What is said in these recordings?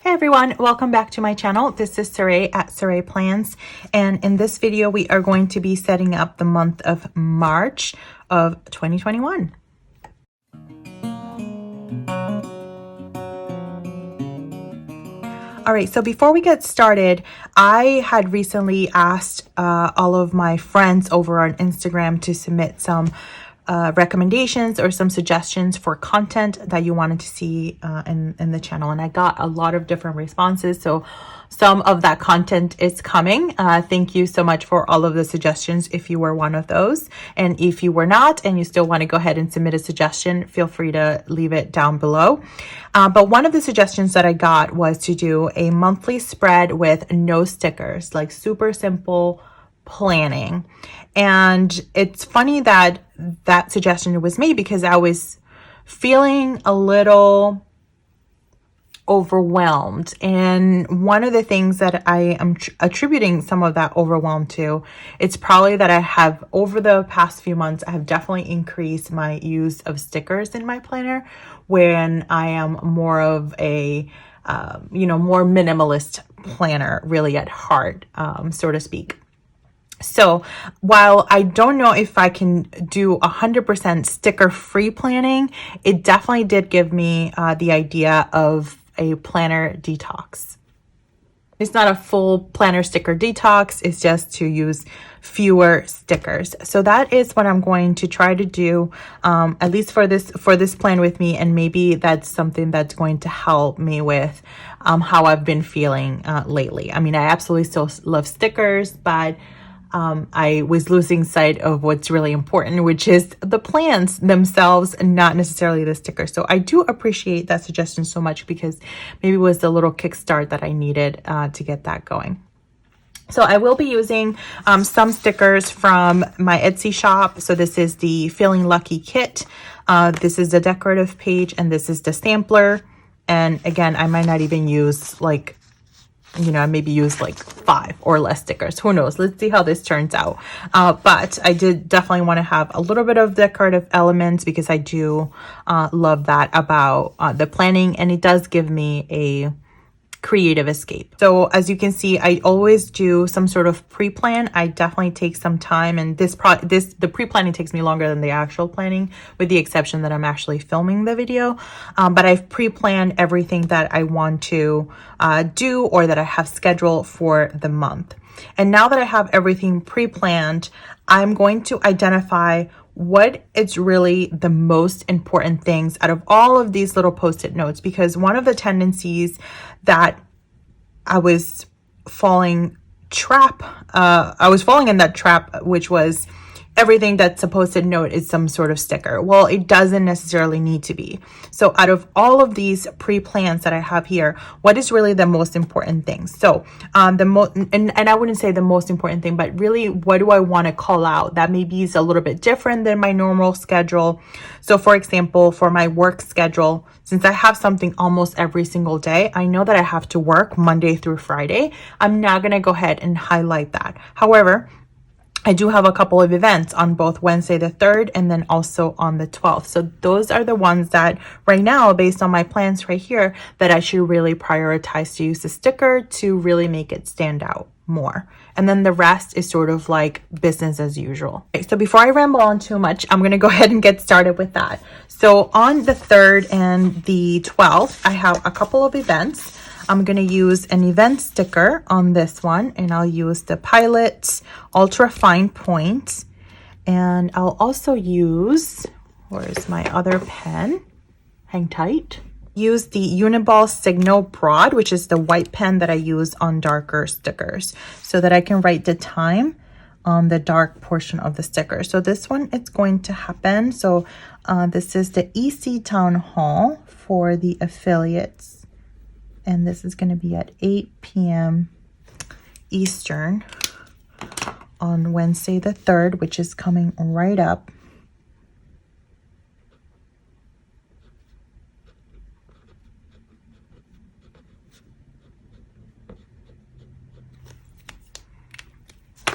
Hey everyone, welcome back to my channel. This is Saray at Saray Plans, and in this video we are going to be setting up the month of March of 2021. All right, so before we get started, I had recently asked all of my friends over on Instagram to submit some recommendations or some suggestions for content that you wanted to see in the channel, and I got a lot of different responses, so some of that content is coming. Thank you so much for all of the suggestions if you were one of those, and if you were not and you still want to go ahead and submit a suggestion, feel free to leave it down below. But one of the suggestions that I got was to do a monthly spread with no stickers, like super simple planning. And it's funny that that suggestion was made because I was feeling a little overwhelmed. And one of the things that I am attributing some of that overwhelm to, it's probably that I have, over the past few months, I have definitely increased my use of stickers in my planner when I am more of a, more minimalist planner really at heart, so to speak. So while I don't know if I can do 100% sticker-free planning, it definitely did give me the idea of a planner detox. It's not a full planner sticker detox, it's just to use fewer stickers. So that is what I'm going to try to do, at least for this plan with me, and maybe that's something that's going to help me with how I've been feeling lately. I mean, I absolutely still love stickers, but I was losing sight of what's really important, which is the plans themselves and not necessarily the stickers. So I do appreciate that suggestion so much because maybe it was the little kickstart that I needed to get that going. So I will be using some stickers from my Etsy shop. So this is the Feeling Lucky kit. This is the decorative page, and this is the sampler. And again, I might not even use maybe use like 5 or less stickers. Who knows? Let's see how this turns out. But I did definitely want to have a little bit of decorative elements because I do love that about the planning, and it does give me a creative escape. So as you can see, I always do some sort of pre-plan. I definitely take some time, and the pre-planning takes me longer than the actual planning, with the exception that I'm actually filming the video. But I've pre-planned everything that I want to do or that I have scheduled for the month. And now that I have everything pre-planned, I'm going to identify what is really the most important things out of all of these little post-it notes, because one of the tendencies that I was falling in that trap, which was everything that's a post-it note is some sort of sticker. Well, it doesn't necessarily need to be. So out of all of these pre-plans that I have here, what is really the most important thing? So and I wouldn't say the most important thing, but really, what do I want to call out that maybe is a little bit different than my normal schedule? So for example, for my work schedule, since I have something almost every single day, I know that I have to work Monday through Friday. I'm not going to go ahead and highlight that. However, I do have a couple of events on both Wednesday the 3rd and then also on the 12th. So those are the ones that right now, based on my plans right here, that I should really prioritize to use the sticker to really make it stand out more. And then the rest is sort of like business as usual. Okay, so before I ramble on too much, I'm going to go ahead and get started with that. So on the 3rd and the 12th, I have a couple of events. I'm going to use an event sticker on this one, and I'll use the Pilot Ultra Fine Point. And I'll also use, where's my other pen? Hang tight. Use the Uniball Signal Broad, which is the white pen that I use on darker stickers, so that I can write the time on the dark portion of the sticker. So this one, it's going to happen. So this is the EC Town Hall for the affiliates. And this is going to be at 8 p.m. Eastern on Wednesday the 3rd, which is coming right up. So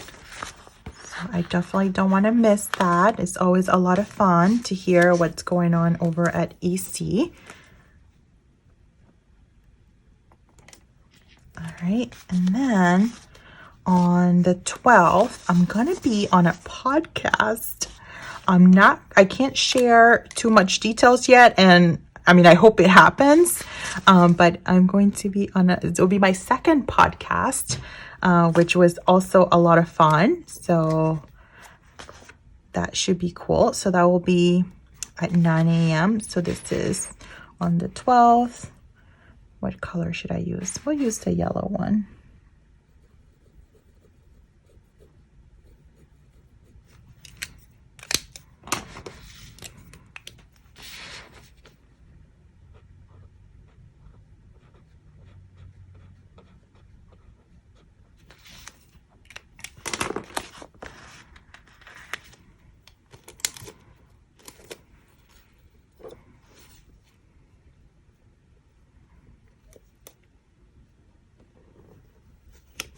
I definitely don't want to miss that. It's always a lot of fun to hear what's going on over at EC. All right, and then on the 12th, I'm gonna be on a podcast. I can't share too much details yet, and I mean, I hope it happens, but I'm going to be it'll be my second podcast, which was also a lot of fun. So that should be cool. So that will be at 9 a.m. So this is on the 12th. What color should I use? We'll use the yellow one.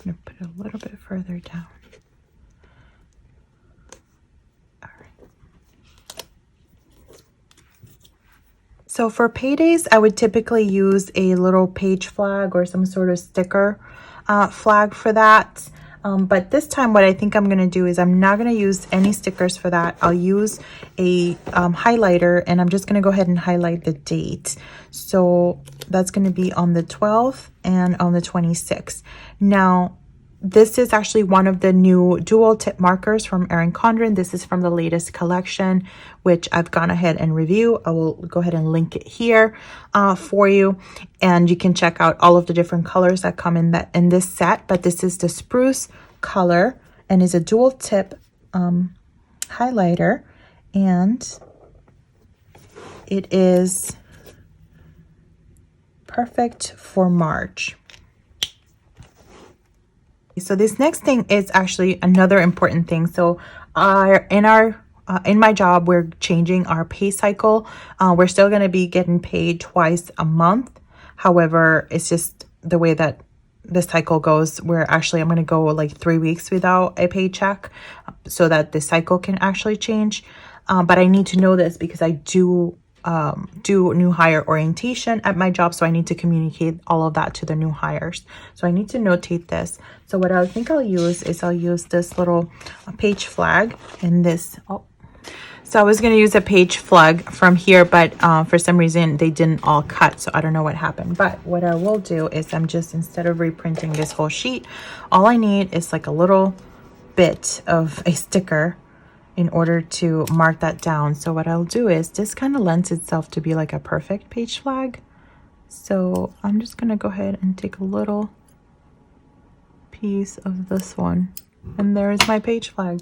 I'm going to put it a little bit further down. All right. So for paydays, I would typically use a little page flag or some sort of sticker flag for that. But this time what I think I'm going to do is I'm not going to use any stickers for that. I'll use a highlighter, and I'm just going to go ahead and highlight the date. So that's going to be on the 12th and on the 26th. Now, this is actually one of the new dual tip markers from Erin Condren. This is from the latest collection, which I've gone ahead and review. I will go ahead and link it here for you. And you can check out all of the different colors that come in this set. But this is the spruce color and is a dual tip highlighter. And it is perfect for March. So this next thing is actually another important thing. So in my job, we're changing our pay cycle. We're still going to be getting paid twice a month. However, it's just the way that the cycle goes. I'm going to go like 3 weeks without a paycheck so that the cycle can actually change. But I need to know this because I do new hire orientation at my job, so I need to communicate all of that to the new hires. So I need to notate this. So what I think I'll use this little page flag in this. So I was going to use a page flag from here, but for some reason they didn't all cut, so I don't know what happened. But what I will do is instead of reprinting this whole sheet, all I need is like a little bit of a sticker in order to mark that down. So what I'll do is this kind of lends itself to be like a perfect page flag. So I'm just going to go ahead and take a little piece of this one. And there's my page flag.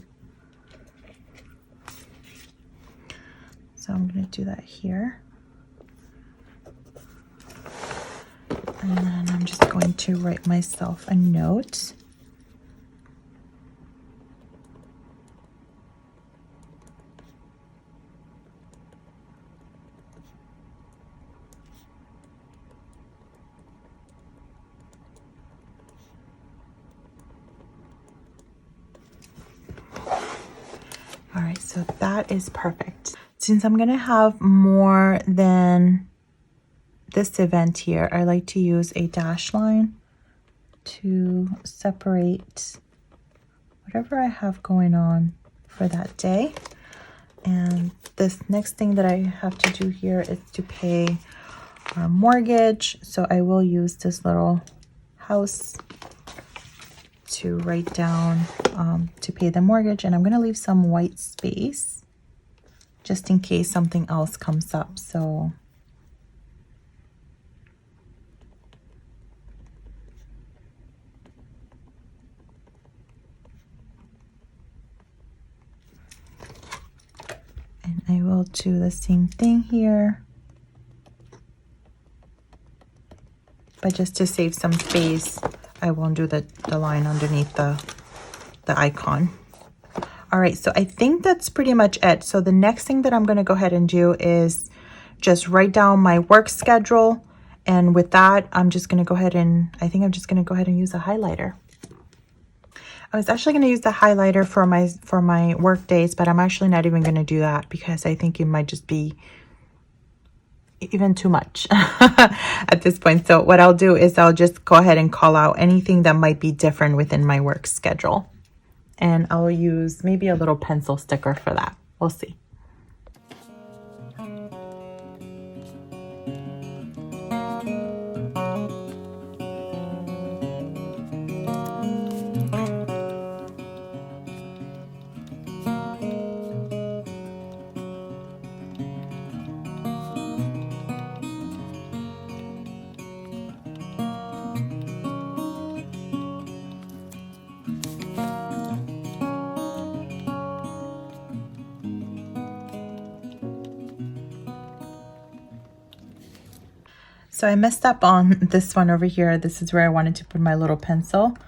So I'm going to do that here. And then I'm just going to write myself a note. All right, so that is perfect. Since I'm gonna have more than this event here, I like to use a dash line to separate whatever I have going on for that day. And this next thing that I have to do here is to pay our mortgage. So I will use this little house to write down to pay the mortgage, and I'm going to leave some white space just in case something else comes up. So and I will do the same thing here, but just to save some space, I won't do the line underneath the icon. All right, so I think that's pretty much it. So the next thing that I'm going to go ahead and do is just write down my work schedule. And with that, I'm just going to go ahead and, I think I'm just going to go ahead and use a highlighter. I was actually going to use the highlighter for my work days, but I'm actually not even going to do that because I think it might just be even too much at this point. So what I'll do is I'll just go ahead and call out anything that might be different within my work schedule. And I'll use maybe a little pencil sticker for that. We'll see. So I messed up on this one over here. This is where I wanted to put my little pencil,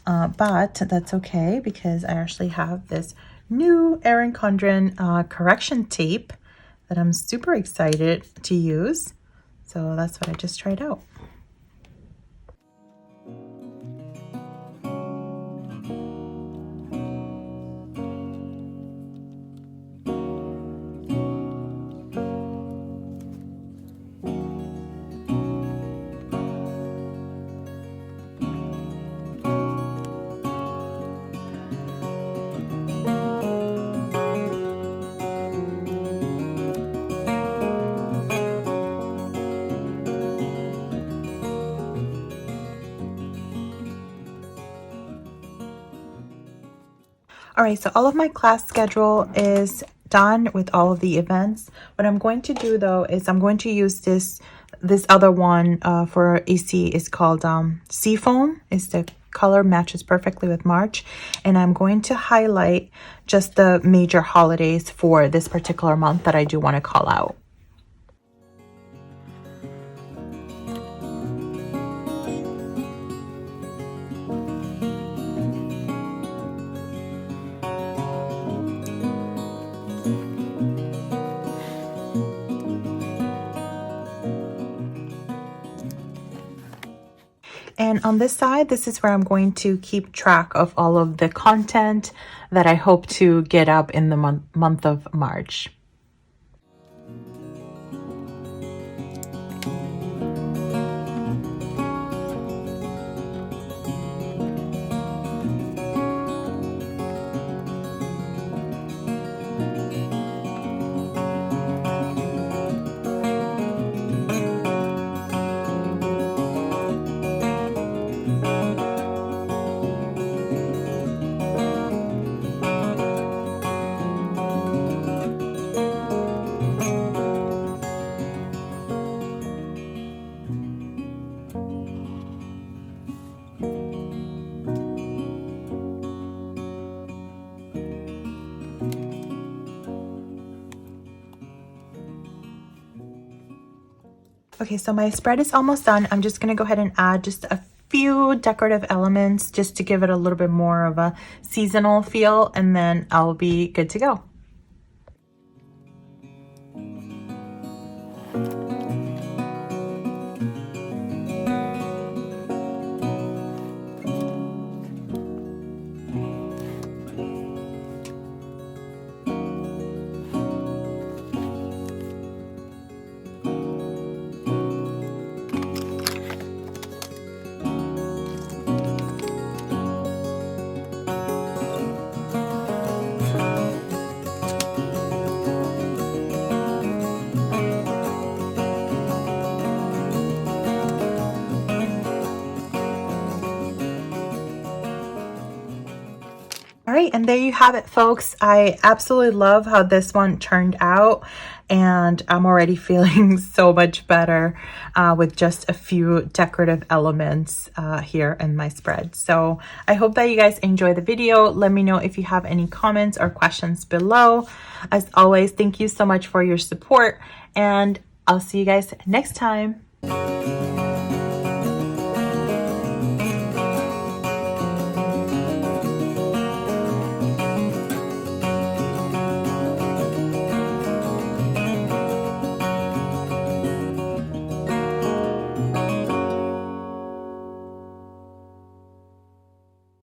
but that's okay because I actually have this new Erin Condren correction tape that I'm super excited to use. So that's what I just tried out. All right, so all of my class schedule is done with all of the events. What I'm going to do though is I'm going to use this other one for AC. Is called Seafoam. Is the color matches perfectly with March, and I'm going to highlight just the major holidays for this particular month that I do want to call out. And on this side, this is where I'm going to keep track of all of the content that I hope to get up in the month of March. Okay, so my spread is almost done. I'm just going to go ahead and add just a few decorative elements just to give it a little bit more of a seasonal feel, and then I'll be good to go. All right, and there you have it, folks. I absolutely love how this one turned out, and I'm already feeling so much better with just a few decorative elements here in my spread. So I hope that you guys enjoy the video. Let me know if you have any comments or questions below. As always, thank you so much for your support, and I'll see you guys next time.